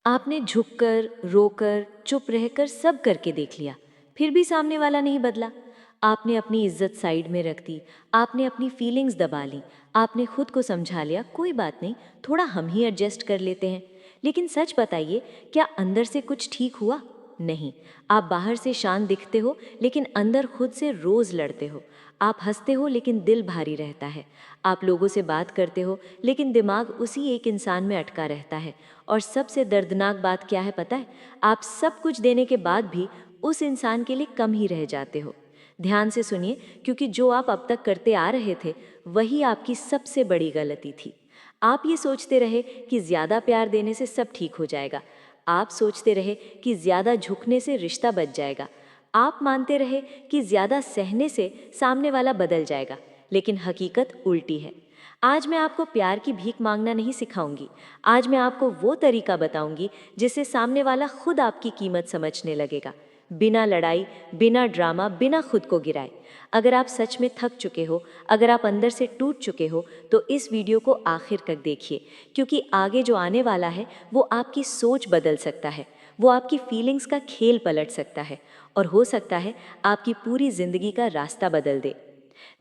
आपने झुककर, रोकर, चुप रहकर सब करके देख लिया, फिर भी सामने वाला नहीं बदला। आपने अपनी इज्जत साइड में रख दी, आपने अपनी फीलिंग्स दबा ली, आपने खुद को समझा लिया कोई बात नहीं, थोड़ा हम ही एडजस्ट कर लेते हैं। लेकिन सच बताइए, क्या अंदर से कुछ ठीक हुआ? नहीं। आप बाहर से शांत दिखते हो, लेकिन अंदर खुद से रोज लड़ते हो। आप हंसते हो लेकिन दिल भारी रहता है। आप लोगों से बात करते हो लेकिन दिमाग उसी एक इंसान में अटका रहता है। और सबसे दर्दनाक बात क्या है पता है? आप सब कुछ देने के बाद भी उस इंसान के लिए कम ही रह जाते हो। ध्यान से सुनिए, क्योंकि जो आप अब तक करते आ रहे थे वही आपकी सबसे बड़ी गलती थी। आप ये सोचते रहे कि ज्यादा प्यार देने से सब ठीक हो जाएगा। आप सोचते रहे कि ज्यादा झुकने से रिश्ता बच जाएगा। आप मानते रहे कि ज्यादा सहने से सामने वाला बदल जाएगा। लेकिन हकीकत उल्टी है। आज मैं आपको प्यार की भीख मांगना नहीं सिखाऊंगी। आज मैं आपको वो तरीका बताऊंगी जिससे सामने वाला खुद आपकी कीमत समझने लगेगा। बिना लड़ाई, बिना ड्रामा, बिना खुद को गिराए। अगर आप सच में थक चुके हो, अगर आप अंदर से टूट चुके हो, तो इस वीडियो को आखिर तक देखिए, क्योंकि आगे जो आने वाला है वो आपकी सोच बदल सकता है, वो आपकी फीलिंग्स का खेल पलट सकता है, और हो सकता है आपकी पूरी जिंदगी का रास्ता बदल दे।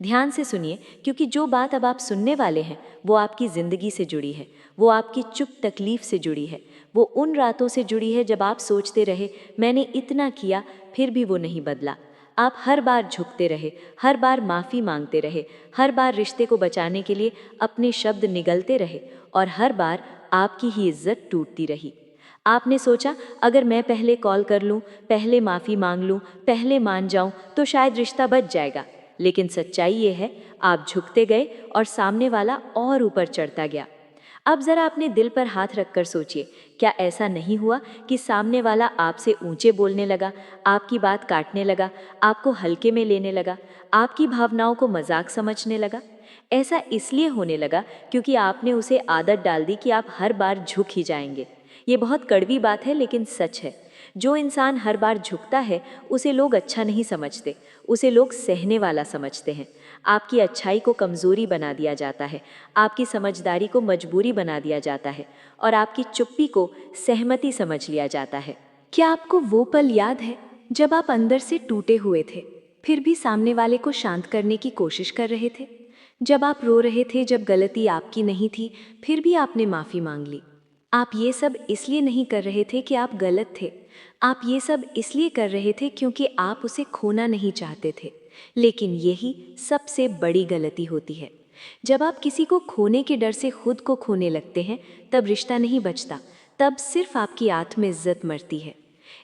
ध्यान से सुनिए, क्योंकि जो बात अब आप सुनने वाले हैं वो आपकी ज़िंदगी से जुड़ी है, वो आपकी चुप तकलीफ से जुड़ी है, वो उन रातों से जुड़ी है जब आप सोचते रहे मैंने इतना किया फिर भी वो नहीं बदला। आप हर बार झुकते रहे, हर बार माफ़ी मांगते रहे, हर बार रिश्ते को बचाने के लिए अपने शब्द निगलते रहे, और हर बार आपकी ही इज्जत टूटती रही। आपने सोचा अगर मैं पहले कॉल कर लूँ, पहले माफ़ी मांग लूँ, पहले मान जाऊँ तो शायद रिश्ता बच जाएगा। लेकिन सच्चाई ये है, आप झुकते गए और सामने वाला और ऊपर चढ़ता गया। अब जरा अपने दिल पर हाथ रखकर सोचिए, क्या ऐसा नहीं हुआ कि सामने वाला आपसे ऊंचे बोलने लगा, आपकी बात काटने लगा, आपको हल्के में लेने लगा, आपकी भावनाओं को मजाक समझने लगा? ऐसा इसलिए होने लगा क्योंकि आपने उसे आदत डाल दी कि आप हर बार झुक ही जाएंगे। ये बहुत कड़वी बात है लेकिन सच है। जो इंसान हर बार झुकता है उसे लोग अच्छा नहीं समझते, उसे लोग सहने वाला समझते हैं। आपकी अच्छाई को कमज़ोरी बना दिया जाता है, आपकी समझदारी को मजबूरी बना दिया जाता है, और आपकी चुप्पी को सहमति समझ लिया जाता है। क्या आपको वो पल याद है जब आप अंदर से टूटे हुए थे, फिर भी सामने वाले को शांत करने की कोशिश कर रहे थे? जब आप रो रहे थे, जब गलती आपकी नहीं थी, फिर भी आपने माफ़ी मांग ली। आप ये सब इसलिए नहीं कर रहे थे कि आप गलत थे, आप ये सब इसलिए कर रहे थे क्योंकि आप उसे खोना नहीं चाहते थे। लेकिन यही सबसे बड़ी गलती होती है। जब आप किसी को खोने के डर से खुद को खोने लगते हैं, तब रिश्ता नहीं बचता, तब सिर्फ आपकी आत्म इज्जत मरती है।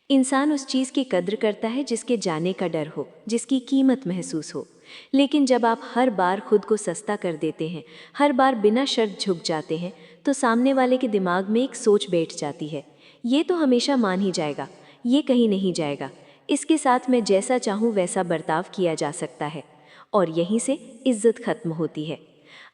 इंसान उस चीज़ की कद्र करता है जिसके जाने का डर हो, जिसकी कीमत महसूस हो। लेकिन जब आप हर बार खुद को सस्ता कर देते हैं, हर बार बिना शर्त झुक जाते हैं, तो सामने वाले के दिमाग में एक सोच बैठ जाती है, ये तो हमेशा मान ही जाएगा, ये कहीं नहीं जाएगा, इसके साथ मैं जैसा चाहूँ वैसा बर्ताव किया जा सकता है। और यहीं से इज्जत खत्म होती है।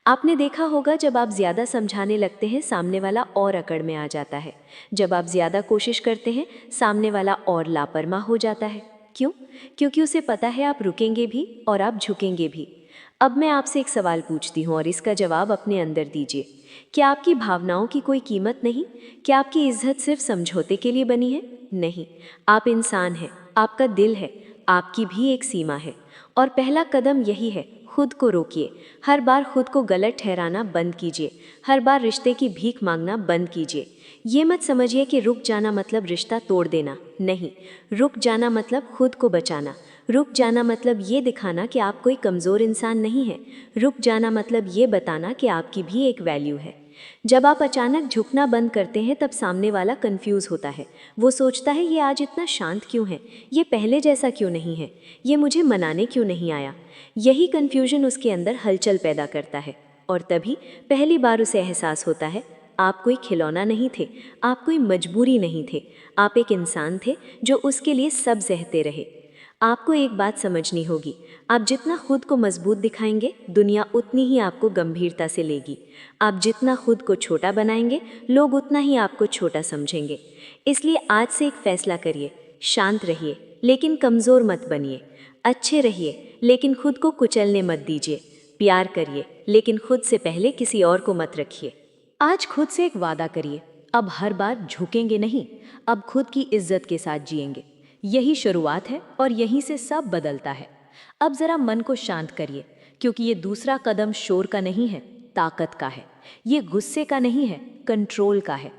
आपने देखा होगा, जब आप ज़्यादा समझाने लगते हैं सामने वाला और अकड़ में आ जाता है। जब आप ज़्यादा कोशिश करते हैं सामने वाला और लापरवाह हो जाता है। क्यों? क्योंकि उसे पता है आप रुकेंगे भी और आप झुकेंगे भी। अब मैं आपसे एक सवाल पूछती हूँ और इसका जवाब अपने अंदर दीजिए। क्या आपकी भावनाओं की कोई कीमत नहीं? क्या आपकी इज्जत सिर्फ समझौते के लिए बनी है? नहीं। आप इंसान हैं, आपका दिल है, आपकी भी एक सीमा है। और पहला कदम यही है, खुद को रोकिए। हर बार खुद को गलत ठहराना बंद कीजिए, हर बार रिश्ते की भीख मांगना बंद कीजिए। ये मत समझिए कि रुक जाना मतलब रिश्ता तोड़ देना, नहीं। रुक जाना मतलब खुद को बचाना। रुक जाना मतलब ये दिखाना कि आप कोई कमज़ोर इंसान नहीं है। रुक जाना मतलब ये बताना कि आपकी भी एक वैल्यू है। जब आप अचानक झुकना बंद करते हैं तब सामने वाला कंफ्यूज होता है। वो सोचता है ये आज इतना शांत क्यों है, ये पहले जैसा क्यों नहीं है, ये मुझे मनाने क्यों नहीं आया। यही कन्फ्यूजन उसके अंदर हलचल पैदा करता है। और तभी पहली बार उसे एहसास होता है, आप कोई खिलौना नहीं थे, आप कोई मजबूरी नहीं थे, आप एक इंसान थे जो उसके लिए सब सहते रहे। आपको एक बात समझनी होगी, आप जितना खुद को मजबूत दिखाएंगे दुनिया उतनी ही आपको गंभीरता से लेगी। आप जितना खुद को छोटा बनाएंगे लोग उतना ही आपको छोटा समझेंगे। इसलिए आज से एक फैसला करिए, शांत रहिए लेकिन कमज़ोर मत बनिए। अच्छे रहिए लेकिन खुद को कुचलने मत दीजिए। प्यार करिए लेकिन खुद से पहले किसी और को मत रखिए। आज खुद से एक वादा करिए, अब हर बार झुकेंगे नहीं, अब खुद की इज्जत के साथ जिएंगे। यही शुरुआत है और यहीं से सब बदलता है। अब जरा मन को शांत करिए, क्योंकि ये दूसरा कदम शोर का नहीं है, ताकत का है। ये गुस्से का नहीं है, कंट्रोल का है।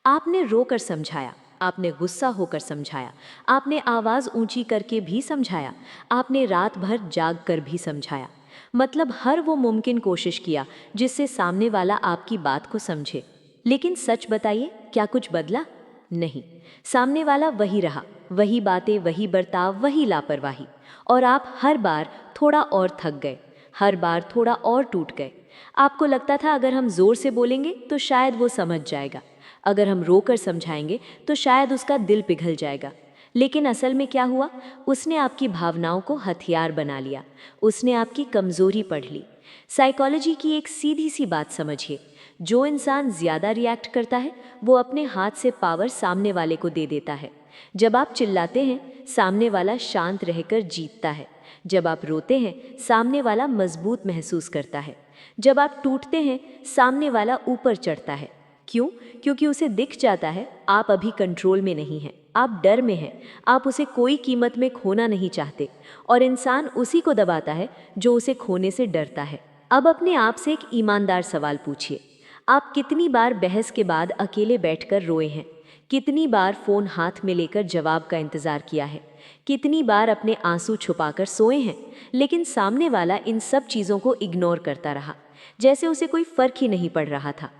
आपने रोकर समझाया, आपने गुस्सा होकर समझाया, आपने आवाज़ ऊंची करके भी समझाया, आपने रात भर जाग कर भी समझाया। मतलब हर वो मुमकिन कोशिश किया जिससे सामने वाला आपकी बात को समझे। लेकिन सच बताइए, क्या कुछ बदला? नहीं। सामने वाला वही रहा, वही बातें, वही बर्ताव, वही लापरवाही। और आप हर बार थोड़ा और थक गए, हर बार थोड़ा और टूट गए। आपको लगता था अगर हम जोर से बोलेंगे तो शायद वो समझ जाएगा, अगर हम रोकर समझाएंगे तो शायद उसका दिल पिघल जाएगा। लेकिन असल में क्या हुआ? उसने आपकी भावनाओं को हथियार बना लिया, उसने आपकी कमजोरी पढ़ ली। साइकोलॉजी की एक सीधी सी बात समझिए, जो इंसान ज्यादा रिएक्ट करता है वो अपने हाथ से पावर सामने वाले को दे देता है। जब आप चिल्लाते हैं, सामने वाला शांत रहकर जीतता है। जब आप रोते हैं, सामने वाला मजबूत महसूस करता है। जब आप टूटते हैं, सामने वाला ऊपर चढ़ता है। क्यों? क्योंकि उसे दिख जाता है आप अभी कंट्रोल में नहीं हैं, आप डर में हैं, आप उसे कोई कीमत में खोना नहीं चाहते। और इंसान उसी को दबाता है जो उसे खोने से डरता है। अब अपने आप से एक ईमानदार सवाल पूछिए, आप कितनी बार बहस के बाद अकेले बैठकर रोए हैं? कितनी बार फ़ोन हाथ में लेकर जवाब का इंतज़ार किया है? कितनी बार अपने आंसू छुपाकर सोए हैं? लेकिन सामने वाला इन सब चीज़ों को इग्नोर करता रहा, जैसे उसे कोई फ़र्क ही नहीं पड़ रहा था।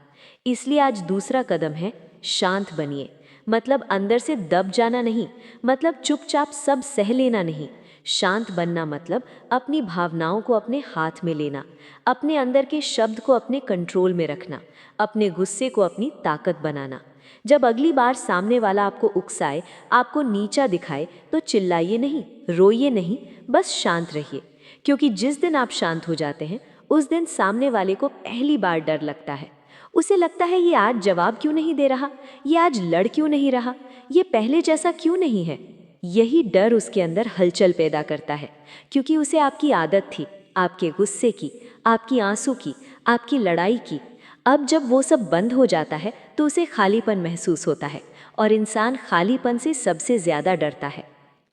इसलिए आज दूसरा कदम है, शांत बनिए। मतलब अंदर से दब जाना नहीं, मतलब चुपचाप सब सह लेना नहीं। शांत बनना मतलब अपनी भावनाओं को अपने हाथ में लेना, अपने अंदर के शब्द को अपने कंट्रोल में रखना, अपने गुस्से को अपनी ताकत बनाना। जब अगली बार सामने वाला आपको उकसाए, आपको नीचा दिखाए, तो चिल्लाइए नहीं, रोइए नहीं, बस शांत रहिए। क्योंकि जिस दिन आप शांत हो जाते हैं, उस दिन सामने वाले को पहली बार डर लगता है। उसे लगता है ये आज जवाब क्यों नहीं दे रहा, ये आज लड़ क्यों नहीं रहा, ये पहले जैसा क्यों नहीं है। यही डर उसके अंदर हलचल पैदा करता है, क्योंकि उसे आपकी आदत थी, आपके गुस्से की, आपकी आंसू की, आपकी लड़ाई की। अब जब वो सब बंद हो जाता है तो उसे खालीपन महसूस होता है, और इंसान खालीपन से सबसे ज़्यादा डरता है।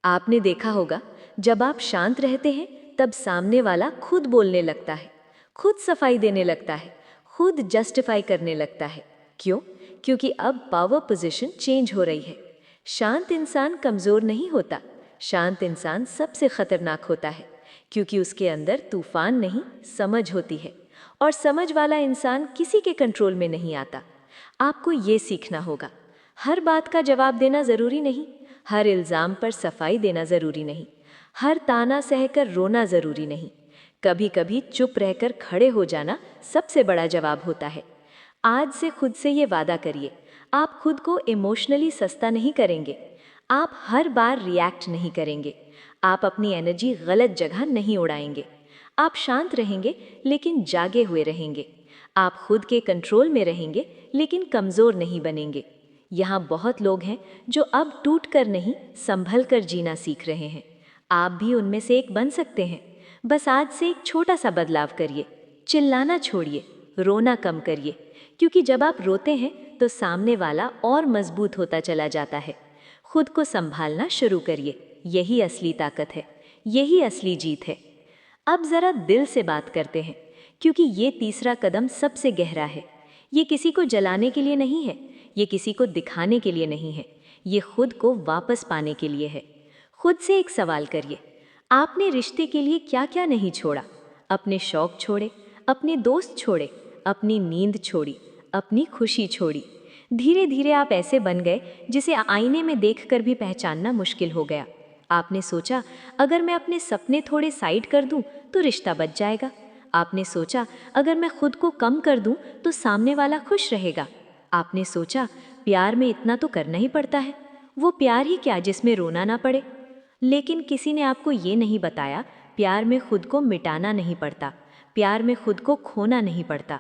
आपने देखा होगा, जब आप शांत रहते हैं तब सामने वाला खुद बोलने लगता है, खुद सफाई देने लगता है, खुद जस्टिफाई करने लगता है। क्यों? क्योंकि अब पावर पोजीशन चेंज हो रही है। शांत इंसान कमज़ोर नहीं होता, शांत इंसान सबसे खतरनाक होता है, क्योंकि उसके अंदर तूफान नहीं, समझ होती है। और समझ वाला इंसान किसी के कंट्रोल में नहीं आता। आपको ये सीखना होगा, हर बात का जवाब देना ज़रूरी नहीं, हर इल्ज़ाम पर सफाई देना ज़रूरी नहीं, हर ताना सहकर रोना ज़रूरी नहीं। कभी कभी चुप रहकर खड़े हो जाना सबसे बड़ा जवाब होता है। आज से खुद से ये वादा करिए, आप खुद को इमोशनली सस्ता नहीं करेंगे, आप हर बार रिएक्ट नहीं करेंगे, आप अपनी एनर्जी गलत जगह नहीं उड़ाएंगे। आप शांत रहेंगे लेकिन जागे हुए रहेंगे। आप खुद के कंट्रोल में रहेंगे लेकिन कमज़ोर नहीं बनेंगे। यहाँ बहुत लोग हैं जो अब टूट कर नहीं, संभल कर जीना सीख रहे हैं। आप भी उनमें से एक बन सकते हैं। बस आज से एक छोटा सा बदलाव करिए, चिल्लाना छोड़िए, रोना कम करिए। क्योंकि जब आप रोते हैं तो सामने वाला और मजबूत होता चला जाता है। खुद को संभालना शुरू करिए, यही असली ताकत है, यही असली जीत है। अब ज़रा दिल से बात करते हैं, क्योंकि ये तीसरा कदम सबसे गहरा है। ये किसी को जलाने के लिए नहीं है, ये किसी को दिखाने के लिए नहीं है, ये खुद को वापस पाने के लिए है। खुद से एक सवाल करिए, आपने रिश्ते के लिए क्या क्या नहीं छोड़ा? अपने शौक छोड़े, अपने दोस्त छोड़े, अपनी नींद छोड़ी, अपनी खुशी छोड़ी। धीरे धीरे आप ऐसे बन गए जिसे आईने में देखकर भी पहचानना मुश्किल हो गया। आपने सोचा अगर मैं अपने सपने थोड़े साइड कर दूं तो रिश्ता बच जाएगा। आपने सोचा अगर मैं खुद को कम कर दूं तो सामने वाला खुश रहेगा। आपने सोचा प्यार में इतना तो करना ही पड़ता है, वो प्यार ही क्या जिसमें रोना ना पड़े। लेकिन किसी ने आपको ये नहीं बताया, प्यार में खुद को मिटाना नहीं पड़ता, प्यार में खुद को खोना नहीं पड़ता।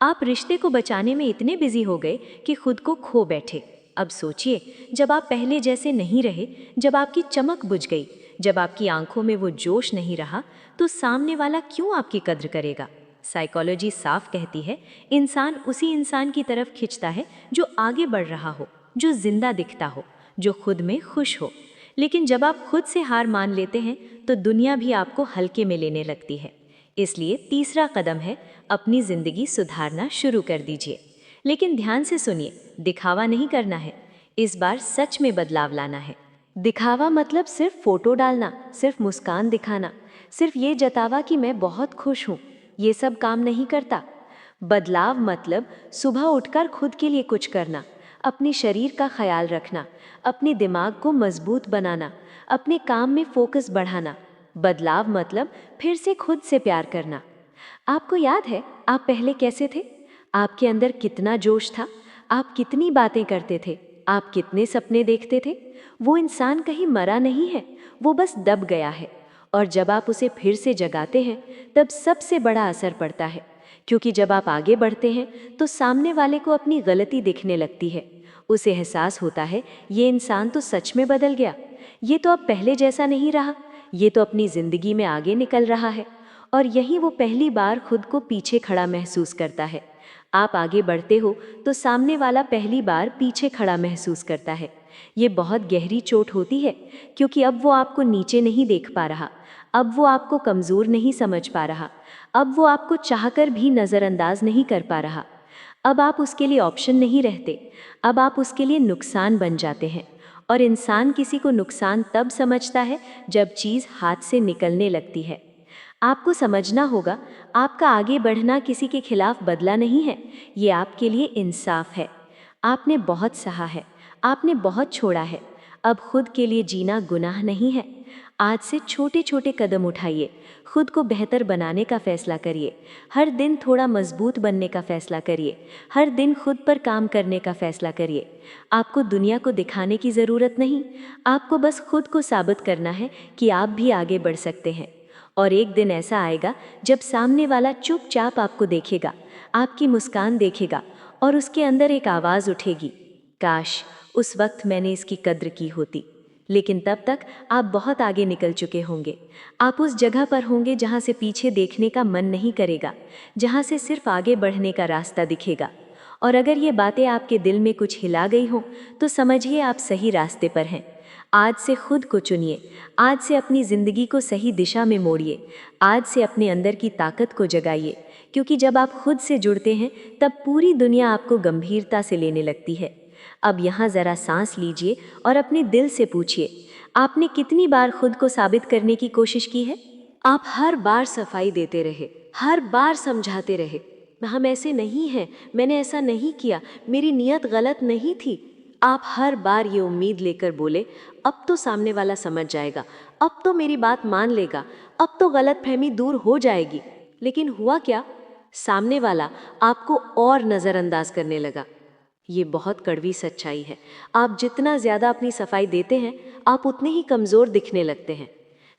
आप रिश्ते को बचाने में इतने बिजी हो गए कि खुद को खो बैठे। अब सोचिए, जब आप पहले जैसे नहीं रहे, जब आपकी चमक बुझ गई, जब आपकी आंखों में वो जोश नहीं रहा, तो सामने वाला क्यों आपकी कद्र करेगा? साइकोलॉजी साफ कहती है, इंसान उसी इंसान की तरफ खिंचता है जो आगे बढ़ रहा हो, जो जिंदा दिखता हो, जो खुद में खुश हो। लेकिन जब आप खुद से हार मान लेते हैं तो दुनिया भी आपको हल्के में लेने लगती है। इसलिए तीसरा कदम है, अपनी जिंदगी सुधारना शुरू कर दीजिए। लेकिन ध्यान से सुनिए, दिखावा नहीं करना है, इस बार सच में बदलाव लाना है। दिखावा मतलब सिर्फ फोटो डालना, सिर्फ मुस्कान दिखाना, सिर्फ ये जतावा कि मैं बहुत खुश हूँ, ये सब काम नहीं करता। बदलाव मतलब सुबह उठकर खुद के लिए कुछ करना, अपने शरीर का ख्याल रखना, अपने दिमाग को मजबूत बनाना, अपने काम में फोकस बढ़ाना। बदलाव मतलब फिर से खुद से प्यार करना। आपको याद है आप पहले कैसे थे? आपके अंदर कितना जोश था? आप कितनी बातें करते थे? आप कितने सपने देखते थे? वो इंसान कहीं मरा नहीं है, वो बस दब गया है। और जब आप उसे फिर से जगाते हैं तब सबसे बड़ा असर पड़ता है, क्योंकि जब आप आगे बढ़ते हैं तो सामने वाले को अपनी गलती दिखने लगती है। उसे एहसास होता है, ये इंसान तो सच में बदल गया, ये तो अब पहले जैसा नहीं रहा, ये तो अपनी जिंदगी में आगे निकल रहा है। और यही वो पहली बार खुद को पीछे खड़ा महसूस करता है। आप आगे बढ़ते हो तो सामने वाला पहली बार पीछे खड़ा महसूस करता है। ये बहुत गहरी चोट होती है, क्योंकि अब वो आपको नीचे नहीं देख पा रहा, अब वो आपको कमज़ोर नहीं समझ पा रहा, अब वो आपको चाहकर भी नज़रअंदाज नहीं कर पा रहा। अब आप उसके लिए ऑप्शन नहीं रहते, अब आप उसके लिए नुकसान बन जाते हैं। और इंसान किसी को नुकसान तब समझता है जब चीज़ हाथ से निकलने लगती है। आपको समझना होगा, आपका आगे बढ़ना किसी के खिलाफ बदला नहीं है, ये आपके लिए इंसाफ है। आपने बहुत सहा है, आपने बहुत छोड़ा है, अब खुद के लिए जीना गुनाह नहीं है। आज से छोटे छोटे कदम उठाइए, खुद को बेहतर बनाने का फैसला करिए, हर दिन थोड़ा मजबूत बनने का फैसला करिए, हर दिन खुद पर काम करने का फैसला करिए। आपको दुनिया को दिखाने की ज़रूरत नहीं, आपको बस खुद को साबित करना है कि आप भी आगे बढ़ सकते हैं। और एक दिन ऐसा आएगा जब सामने वाला चुपचाप आपको देखेगा, आपकी मुस्कान देखेगा, और उसके अंदर एक आवाज़ उठेगी, काश उस वक्त मैंने इसकी कद्र की होती। लेकिन तब तक आप बहुत आगे निकल चुके होंगे। आप उस जगह पर होंगे जहाँ से पीछे देखने का मन नहीं करेगा, जहाँ से सिर्फ आगे बढ़ने का रास्ता दिखेगा। और अगर ये बातें आपके दिल में कुछ हिला गई हों तो समझिए आप सही रास्ते पर हैं। आज से खुद को चुनिए, आज से अपनी ज़िंदगी को सही दिशा में मोड़िए, आज से अपने अंदर की ताकत को जगाइए, क्योंकि जब आप खुद से जुड़ते हैं तब पूरी दुनिया आपको गंभीरता से लेने लगती है। अब यहाँ ज़रा सांस लीजिए और अपने दिल से पूछिए, आपने कितनी बार खुद को साबित करने की कोशिश की है? आप हर बार सफाई देते रहे, हर बार समझाते रहे, हम ऐसे नहीं हैं, मैंने ऐसा नहीं किया, मेरी नीयत गलत नहीं थी। आप हर बार ये उम्मीद लेकर बोले, अब तो सामने वाला समझ जाएगा, अब तो मेरी बात मान लेगा, अब तो गलतफहमी दूर हो जाएगी। लेकिन हुआ क्या? सामने वाला आपको और नज़रअंदाज करने लगा। ये बहुत कड़वी सच्चाई है। आप जितना ज़्यादा अपनी सफाई देते हैं, आप उतने ही कमज़ोर दिखने लगते हैं।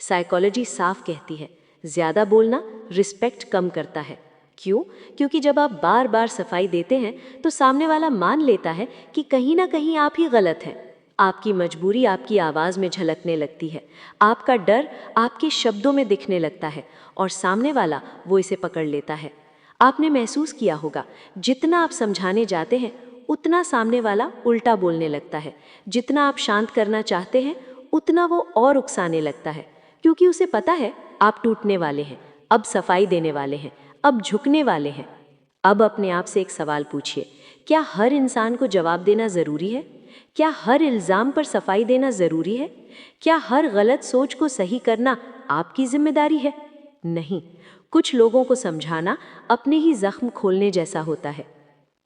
साइकोलॉजी साफ कहती है, ज़्यादा बोलना रिस्पेक्ट कम करता है। क्यों? क्योंकि जब आप बार बार सफाई देते हैं तो सामने वाला मान लेता है कि कहीं ना कहीं आप ही गलत हैं। आपकी मजबूरी आपकी आवाज़ में झलकने लगती है, आपका डर आपके शब्दों में दिखने लगता है, और सामने वाला वो इसे पकड़ लेता है। आपने महसूस किया होगा, जितना आप समझाने जाते हैं उतना सामने वाला उल्टा बोलने लगता है, जितना आप शांत करना चाहते हैं उतना वो और उकसाने लगता है, क्योंकि उसे पता है आप टूटने वाले हैं, अब सफाई देने वाले हैं, अब झुकने वाले हैं। अब अपने आप से एक सवाल पूछिए, क्या हर इंसान को जवाब देना ज़रूरी है? क्या हर इल्ज़ाम पर सफाई देना ज़रूरी है? क्या हर गलत सोच को सही करना आपकी जिम्मेदारी है? नहीं, कुछ लोगों को समझाना अपने ही जख्म खोलने जैसा होता है।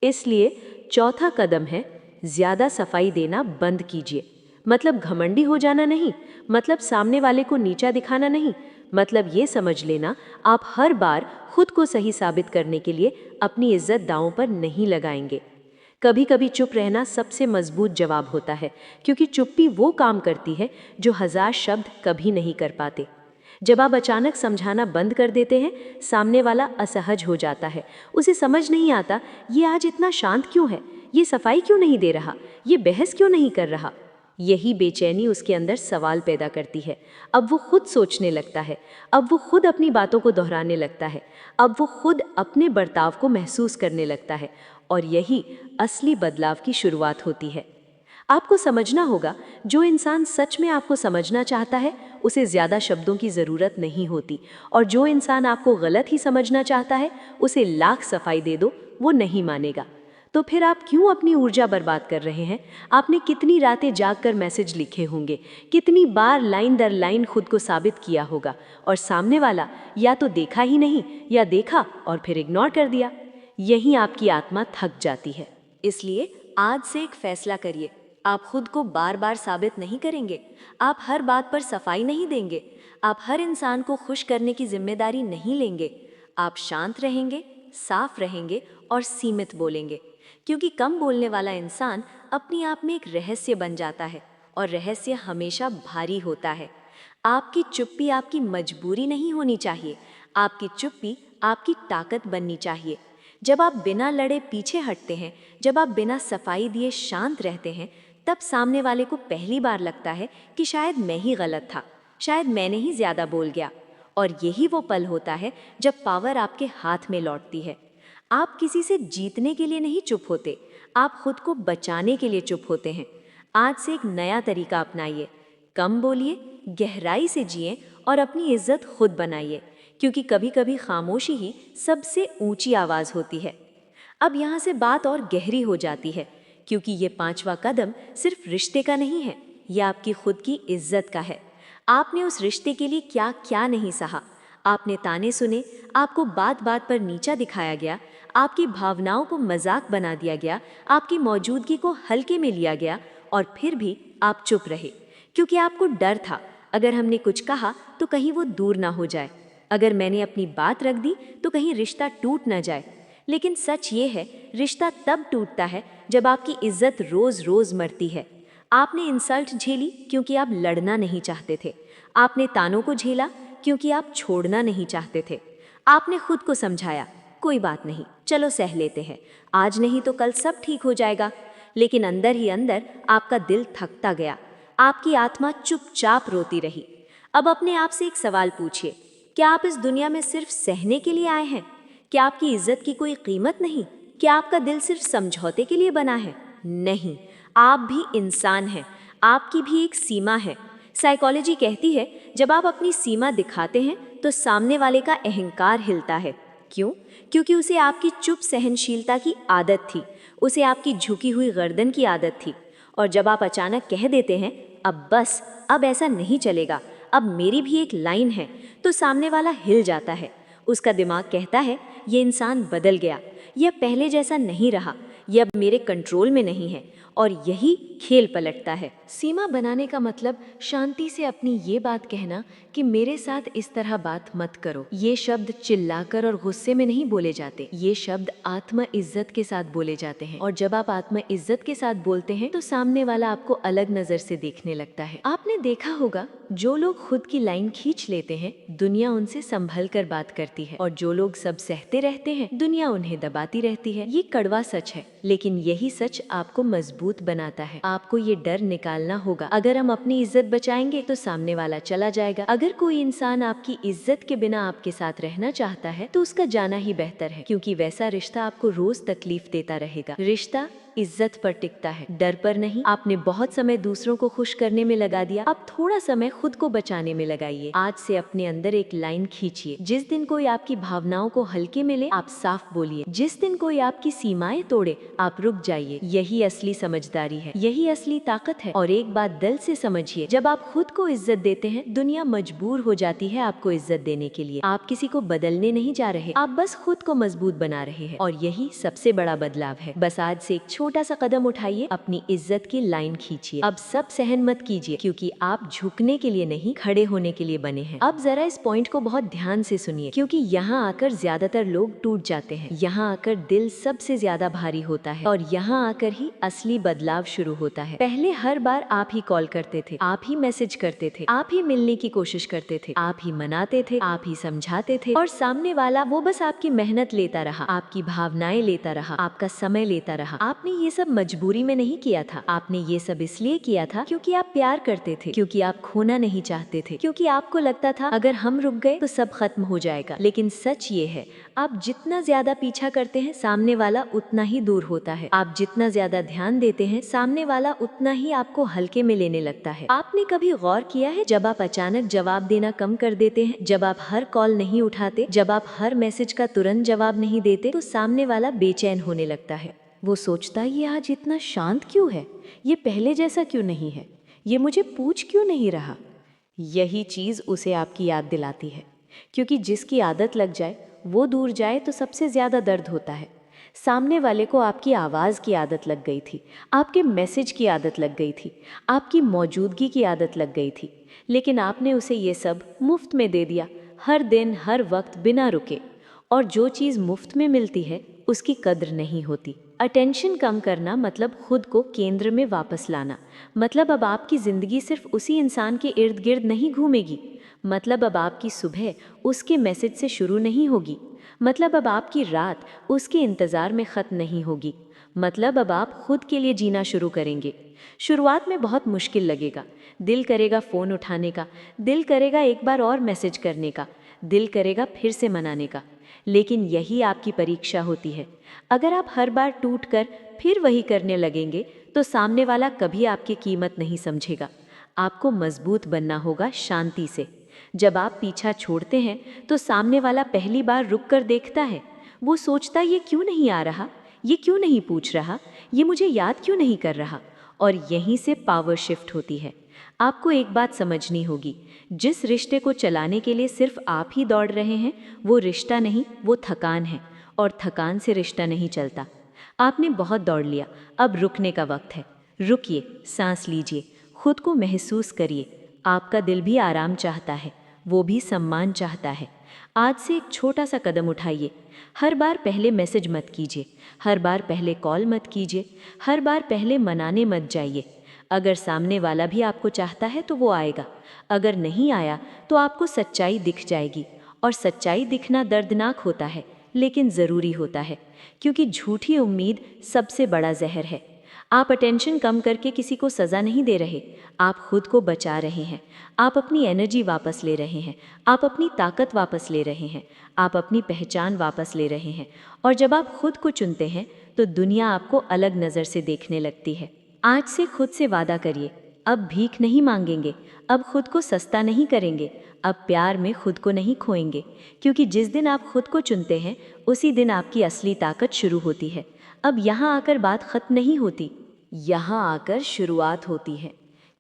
इसलिए चौथा कदम है, ज़्यादा सफाई देना बंद कीजिए। मतलब घमंडी हो जाना नहीं, मतलब सामने वाले को नीचा दिखाना नहीं, मतलब ये समझ लेना आप हर बार खुद को सही साबित करने के लिए अपनी इज्जत दांव पर नहीं लगाएंगे। कभी कभी चुप रहना सबसे मजबूत जवाब होता है, क्योंकि चुप्पी वो काम करती है जो 1000 शब्द कभी नहीं कर पाते। जब आप अचानक समझाना बंद कर देते हैं, सामने वाला असहज हो जाता है, उसे समझ नहीं आता ये आज इतना शांत क्यों है, ये सफाई क्यों नहीं दे रहा, ये बहस क्यों नहीं कर रहा। यही बेचैनी उसके अंदर सवाल पैदा करती है। अब वो खुद सोचने लगता है, अब वो खुद अपनी बातों को दोहराने लगता है, अब वो खुद अपने बर्ताव को महसूस करने लगता है, और यही असली बदलाव की शुरुआत होती है। आपको समझना होगा, जो इंसान सच में आपको समझना चाहता है उसे ज़्यादा शब्दों की ज़रूरत नहीं होती, और जो इंसान आपको गलत ही समझना चाहता है उसे लाख सफाई दे दो वो नहीं मानेगा। तो फिर आप क्यों अपनी ऊर्जा बर्बाद कर रहे हैं? आपने कितनी रातें जागकर मैसेज लिखे होंगे, कितनी बार लाइन दर लाइन खुद को साबित किया होगा, और सामने वाला या तो देखा ही नहीं या देखा और फिर इग्नोर कर दिया। यहीं आपकी आत्मा थक जाती है। इसलिए आज से एक फैसला करिए, आप खुद को बार बार साबित नहीं करेंगे, आप हर बात पर सफाई नहीं देंगे, आप हर इंसान को खुश करने की जिम्मेदारी नहीं लेंगे। आप शांत रहेंगे, साफ रहेंगे और सीमित बोलेंगे, क्योंकि कम बोलने वाला इंसान अपनी आप में एक रहस्य बन जाता है, और रहस्य हमेशा भारी होता है। आपकी चुप्पी आपकी मजबूरी नहीं होनी चाहिए, आपकी चुप्पी आपकी ताकत बननी चाहिए। जब आप बिना लड़े पीछे हटते हैं, जब आप बिना सफाई दिए शांत रहते हैं, तब सामने वाले को पहली बार लगता है कि शायद मैं ही गलत था, शायद मैंने ही ज़्यादा बोल गया। और यही वो पल होता है जब पावर आपके हाथ में लौटती है। आप किसी से जीतने के लिए नहीं चुप होते, आप खुद को बचाने के लिए चुप होते हैं। आज से एक नया तरीका अपनाइए, कम बोलिए, गहराई से जिए और अपनी इज्जत खुद बनाइए, क्योंकि कभी कभी खामोशी ही सबसे ऊंची आवाज़ होती है। अब यहाँ से बात और गहरी हो जाती है, क्योंकि ये 5वां कदम सिर्फ रिश्ते का नहीं है, ये आपकी खुद की इज्जत का है। आपने उस रिश्ते के लिए क्या क्या नहीं सहा, आपने ताने सुने, आपको बात बात पर नीचा दिखाया गया, आपकी भावनाओं को मजाक बना दिया गया, आपकी मौजूदगी को हल्के में लिया गया, और फिर भी आप चुप रहे, क्योंकि आपको डर था अगर हमने कुछ कहा तो कहीं वो दूर ना हो जाए, अगर मैंने अपनी बात रख दी तो कहीं रिश्ता टूट ना जाए। लेकिन सच ये है, रिश्ता तब टूटता है जब आपकी इज्जत रोज रोज मरती है। आपने इंसल्ट झेली क्योंकि आप लड़ना नहीं चाहते थे, आपने तानों को झेला क्योंकि आप छोड़ना नहीं चाहते थे। आपने खुद को समझाया, कोई बात नहीं, चलो सह लेते हैं, आज नहीं तो कल सब ठीक हो जाएगा। लेकिन अंदर ही अंदर आपका दिल थकता गया, आपकी आत्मा चुपचाप रोती रही। अब अपने आप से एक सवाल पूछिए, क्या आप इस दुनिया में सिर्फ सहने के लिए आए हैं? क्या आपकी इज्जत की कोई कीमत नहीं? क्या आपका दिल सिर्फ समझौते के लिए बना है? नहीं, आप भी इंसान हैं, आपकी भी एक सीमा है। साइकोलॉजी कहती है, जब आप अपनी सीमा दिखाते हैं तो सामने वाले का अहंकार हिलता है। क्यों? क्योंकि उसे आपकी चुप सहनशीलता की आदत थी, उसे आपकी झुकी हुई गर्दन की आदत थी। और जब आप अचानक कह देते हैं, अब बस, अब ऐसा नहीं चलेगा, अब मेरी भी एक लाइन है, तो सामने वाला हिल जाता है। उसका दिमाग कहता है, ये इंसान बदल गया, यह पहले जैसा नहीं रहा, यह अब मेरे कंट्रोल में नहीं है, और यही खेल पलटता है। सीमा बनाने का मतलब शांति से अपनी ये बात कहना कि मेरे साथ इस तरह बात मत करो। ये शब्द चिल्लाकर और गुस्से में नहीं बोले जाते, ये शब्द आत्म इज्जत के साथ बोले जाते हैं। और जब आप आत्म इज्जत के साथ बोलते हैं तो सामने वाला आपको अलग नजर से देखने लगता है। आपने देखा होगा, जो लोग खुद की लाइन खींच लेते हैं दुनिया उनसे संभल कर बात करती है, और जो लोग सब सहते रहते हैं दुनिया उन्हें दबाती रहती है। ये कड़वा सच है, लेकिन यही सच आपको मजबूत बनाता है। आपको ये डर निकालना होगा, अगर हम अपनी इज्जत बचाएंगे तो सामने वाला चला जाएगा। अगर कोई इंसान आपकी इज्जत के बिना आपके साथ रहना चाहता है तो उसका जाना ही बेहतर है, क्योंकि वैसा रिश्ता आपको रोज तकलीफ देता रहेगा। रिश्ता इज्जत पर टिकता है, डर पर नहीं। आपने बहुत समय दूसरों को खुश करने में लगा दिया, अब थोड़ा समय खुद को बचाने में लगाइए। आज से अपने अंदर एक लाइन खींचिए, जिस दिन कोई आपकी भावनाओं को हल्के में ले आप साफ बोलिए, जिस दिन कोई आपकी सीमाएं तोड़े आप रुक जाइए। यही असली समझदारी है, यही असली ताकत है। और एक बात दिल से समझिए, जब आप खुद को इज्जत देते हैं दुनिया मजबूर हो जाती है आपको इज्जत देने के लिए। आप किसी को बदलने नहीं जा रहे, आप बस खुद को मजबूत बना रहे हैं, और यही सबसे बड़ा बदलाव है। बस आज से एक छोटा सा कदम उठाइए, अपनी इज्जत की लाइन खींचिए। अब सब सहन मत कीजिए, क्योंकि आप झुकने के लिए नहीं, खड़े होने के लिए बने हैं। अब जरा इस पॉइंट को बहुत ध्यान से सुनिए, क्योंकि यहाँ आकर ज्यादातर लोग टूट जाते हैं, यहाँ आकर दिल सबसे ज्यादा भारी होता है, और यहाँ आकर ही असली बदलाव शुरू होता है। पहले हर बार आप ही कॉल करते थे, आप ही मैसेज करते थे, आप ही मिलने की कोशिश करते थे, आप ही मनाते थे, आप ही समझाते थे, और सामने वाला वो बस आपकी मेहनत लेता रहा, आपकी भावनाएं लेता रहा, आपका समय लेता रहा। आपने ये सब मजबूरी में नहीं किया था, आपने ये सब इसलिए किया था क्योंकि आप प्यार करते थे, क्योंकि आप खोना नहीं चाहते थे, क्योंकि आपको लगता था अगर हम रुक गए तो सब खत्म हो जाएगा। लेकिन सच ये है, आप जितना ज्यादा पीछा करते हैं सामने वाला उतना ही दूर होता है। आप जितना ज्यादा ध्यान देते हैं सामने वाला उतना ही आपको हल्के में लेने लगता है। आपने कभी गौर किया है, जब आप अचानक जवाब देना कम कर देते हैं, जब आप हर कॉल नहीं उठाते, जब आप हर मैसेज का तुरंत जवाब नहीं देते, तो सामने वाला बेचैन होने लगता है। वो सोचता है, ये आज इतना शांत क्यों है, ये पहले जैसा क्यों नहीं है, ये मुझे पूछ क्यों नहीं रहा। यही चीज़ उसे आपकी याद दिलाती है, क्योंकि जिसकी आदत लग जाए वो दूर जाए तो सबसे ज़्यादा दर्द होता है। सामने वाले को आपकी आवाज़ की आदत लग गई थी, आपके मैसेज की आदत लग गई थी, आपकी मौजूदगी की आदत लग गई थी, लेकिन आपने उसे ये सब मुफ्त में दे दिया, हर दिन हर वक्त बिना रुके। और जो चीज़ मुफ्त में मिलती है उसकी कद्र नहीं होती। अटेंशन कम करना मतलब खुद को केंद्र में वापस लाना। मतलब अब आपकी ज़िंदगी सिर्फ उसी इंसान के इर्द गिर्द नहीं घूमेगी। मतलब अब आपकी सुबह उसके मैसेज से शुरू नहीं होगी। मतलब अब आपकी रात उसके इंतज़ार में ख़त्म नहीं होगी। मतलब अब आप खुद के लिए जीना शुरू करेंगे। शुरुआत में बहुत मुश्किल लगेगा, दिल करेगा फ़ोन उठाने का, दिल करेगा एक बार और मैसेज करने का, दिल करेगा फिर से मनाने का। लेकिन यही आपकी परीक्षा होती है। अगर आप हर बार टूटकर फिर वही करने लगेंगे तो सामने वाला कभी आपकी कीमत नहीं समझेगा। आपको मजबूत बनना होगा शांति से। जब आप पीछा छोड़ते हैं तो सामने वाला पहली बार रुक कर देखता है। वो सोचता, ये क्यों नहीं आ रहा, ये क्यों नहीं पूछ रहा, ये मुझे याद क्यों नहीं कर रहा। और यहीं से पावर शिफ्ट होती है। आपको एक बात समझनी होगी, जिस रिश्ते को चलाने के लिए सिर्फ आप ही दौड़ रहे हैं वो रिश्ता नहीं, वो थकान है। और थकान से रिश्ता नहीं चलता। आपने बहुत दौड़ लिया, अब रुकने का वक्त है। रुकिए, सांस लीजिए, खुद को महसूस करिए। आपका दिल भी आराम चाहता है, वो भी सम्मान चाहता है। आज से एक छोटा सा कदम उठाइए। हर बार पहले मैसेज मत कीजिए, हर बार पहले कॉल मत कीजिए, हर बार पहले मनाने मत जाइए। अगर सामने वाला भी आपको चाहता है तो वो आएगा, अगर नहीं आया तो आपको सच्चाई दिख जाएगी। और सच्चाई दिखना दर्दनाक होता है लेकिन ज़रूरी होता है, क्योंकि झूठी उम्मीद सबसे बड़ा जहर है। आप अटेंशन कम करके किसी को सज़ा नहीं दे रहे, आप खुद को बचा रहे हैं। आप अपनी एनर्जी वापस ले रहे हैं, आप अपनी ताकत वापस ले रहे हैं, आप अपनी पहचान वापस ले रहे हैं। और जब आप खुद को चुनते हैं तो दुनिया आपको अलग नज़र से देखने लगती है। आज से खुद से वादा करिए, अब भीख नहीं मांगेंगे, अब खुद को सस्ता नहीं करेंगे, अब प्यार में खुद को नहीं खोएंगे। क्योंकि जिस दिन आप खुद को चुनते हैं उसी दिन आपकी असली ताकत शुरू होती है। अब यहाँ आकर बात खत्म नहीं होती, यहाँ आकर शुरुआत होती है।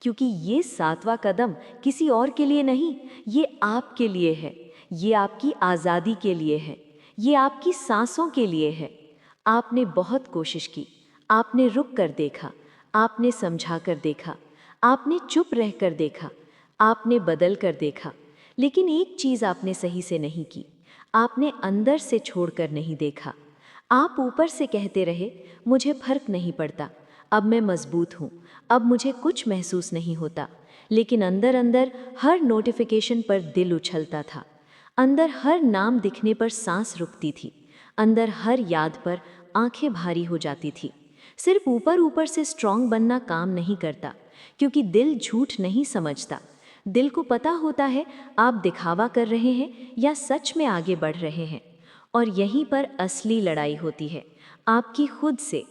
क्योंकि ये 7वां कदम किसी और के लिए नहीं, ये आपके लिए है, ये आपकी आज़ादी के लिए है, ये आपकी सांसों के लिए है। आपने बहुत कोशिश की, आपने रुक कर देखा, आपने समझा कर देखा, आपने चुप रह कर देखा, आपने बदल कर देखा। लेकिन एक चीज़ आपने सही से नहीं की, आपने अंदर से छोड़कर नहीं देखा। आप ऊपर से कहते रहे, मुझे फर्क नहीं पड़ता, अब मैं मजबूत हूँ, अब मुझे कुछ महसूस नहीं होता। लेकिन अंदर अंदर हर नोटिफिकेशन पर दिल उछलता था, अंदर हर नाम दिखने पर सांस रुकती थी, अंदर हर याद पर आंखें भारी हो जाती थी। सिर्फ ऊपर ऊपर से स्ट्रांग बनना काम नहीं करता, क्योंकि दिल झूठ नहीं समझता। दिल को पता होता है आप दिखावा कर रहे हैं या सच में आगे बढ़ रहे हैं। और यहीं पर असली लड़ाई होती है, आपकी खुद से।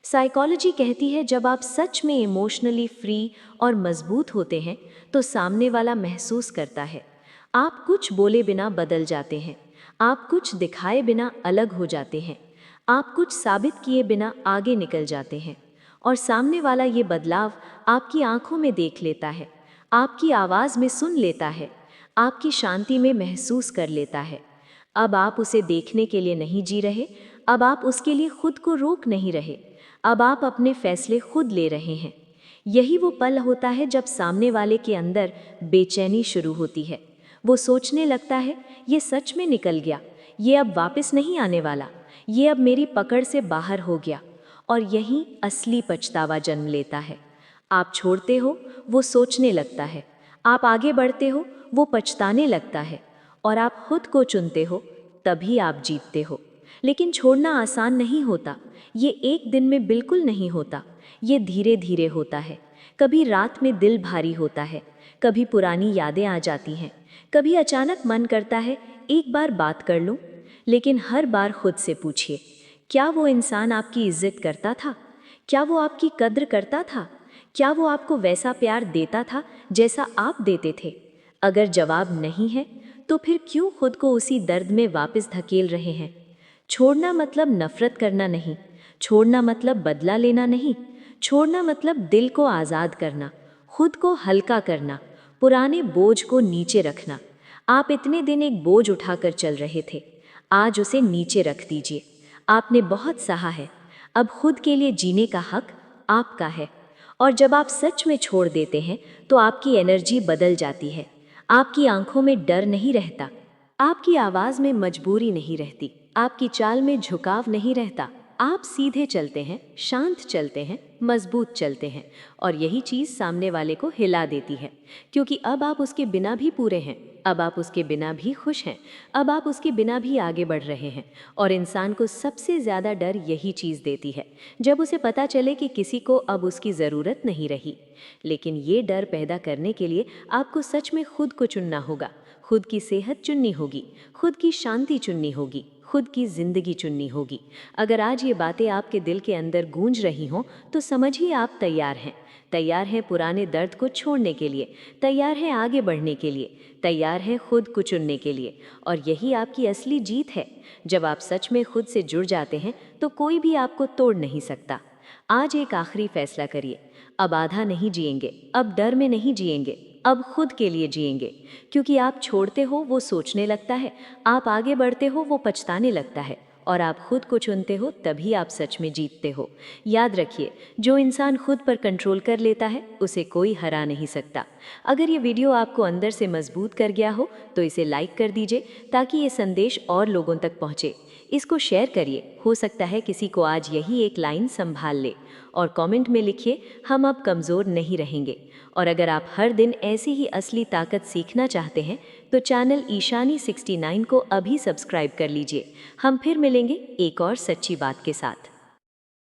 साइकोलॉजी कहती है जब आप सच में इमोशनली फ्री और मजबूत होते हैं तो सामने वाला महसूस करता है। आप कुछ बोले बिना बदल जाते हैं, आप कुछ दिखाए बिना अलग हो जाते हैं, आप कुछ साबित किए बिना आगे निकल जाते हैं। और सामने वाला ये बदलाव आपकी आंखों में देख लेता है, आपकी आवाज़ में सुन लेता है, आपकी शांति में महसूस कर लेता है। अब आप उसे देखने के लिए नहीं जी रहे, अब आप उसके लिए खुद को रोक नहीं रहे, अब आप अपने फैसले खुद ले रहे हैं। यही वो पल होता है जब सामने वाले के अंदर बेचैनी शुरू होती है। वो सोचने लगता है, ये सच में निकल गया, ये अब वापस नहीं आने वाला, ये अब मेरी पकड़ से बाहर हो गया। और यही असली पछतावा जन्म लेता है। आप छोड़ते हो, वो सोचने लगता है, आप आगे बढ़ते हो, वो पछताने लगता है। और आप खुद को चुनते हो, तभी आप जीतते हो। लेकिन छोड़ना आसान नहीं होता। ये एक दिन में बिल्कुल नहीं होता। ये धीरे धीरे होता है। कभी रात में दिल भारी होता है, कभी पुरानी यादें आ जाती हैं, कभी अचानक मन करता है एक बार बात कर लूं। लेकिन हर बार खुद से पूछिए, क्या वो इंसान आपकी इज्जत करता था? क्या वो आपकी कद्र करता था? क्या वो आपको वैसा प्यार देता था जैसा आप देते थे? अगर जवाब नहीं है, तो फिर क्यों खुद को उसी दर्द में वापस धकेल रहे हैं? छोड़ना मतलब नफरत करना नहीं, छोड़ना मतलब बदला लेना नहीं, छोड़ना मतलब दिल को आज़ाद करना, खुद को हल्का करना, पुराने बोझ को नीचे रखना। आप इतने दिन एक बोझ उठाकर चल रहे थे, आज उसे नीचे रख दीजिए। आपने बहुत सहा है, अब खुद के लिए जीने का हक आपका है। और जब आप सच में छोड़ देते हैं तो आपकी एनर्जी बदल जाती है। आपकी आंखों में डर नहीं रहता, आपकी आवाज़ में मजबूरी नहीं रहती, आपकी चाल में झुकाव नहीं रहता। आप सीधे चलते हैं, शांत चलते हैं, मजबूत चलते हैं। और यही चीज़ सामने वाले को हिला देती है, क्योंकि अब आप उसके बिना भी पूरे हैं, अब आप उसके बिना भी खुश हैं, अब आप उसके बिना भी आगे बढ़ रहे हैं। और इंसान को सबसे ज़्यादा डर यही चीज़ देती है, जब उसे पता चले कि किसी को अब उसकी ज़रूरत नहीं रही। लेकिन ये डर पैदा करने के लिए आपको सच में खुद को चुनना होगा। खुद की सेहत चुननी होगी, खुद की शांति चुननी होगी, खुद की जिंदगी चुननी होगी। अगर आज ये बातें आपके दिल के अंदर गूंज रही हों, तो समझिए आप तैयार हैं। तैयार हैं पुराने दर्द को छोड़ने के लिए, तैयार हैं आगे बढ़ने के लिए, तैयार हैं खुद को चुनने के लिए। और यही आपकी असली जीत है। जब आप सच में खुद से जुड़ जाते हैं तो कोई भी आपको तोड़ नहीं सकता। आज एक आखिरी फैसला करिए। अब आधा नहीं जिएंगे, अब डर में नहीं जिएंगे, अब खुद के लिए जिएंगे। क्योंकि आप छोड़ते हो वो सोचने लगता है, आप आगे बढ़ते हो वो पछताने लगता है, और आप खुद को चुनते हो तभी आप सच में जीतते हो। याद रखिए, जो इंसान खुद पर कंट्रोल कर लेता है उसे कोई हरा नहीं सकता। अगर ये वीडियो आपको अंदर से मजबूत कर गया हो तो इसे लाइक कर दीजिए, ताकि ये संदेश और लोगों तक पहुँचे। इसको शेयर करिए, हो सकता है किसी को आज यही एक लाइन संभाल ले। और कमेंट में लिखिए, हम अब कमज़ोर नहीं रहेंगे। और अगर आप हर दिन ऐसी ही असली ताकत सीखना चाहते हैं तो चैनल ईशानी 69 को अभी सब्सक्राइब कर लीजिए। हम फिर मिलेंगे एक और सच्ची बात के साथ।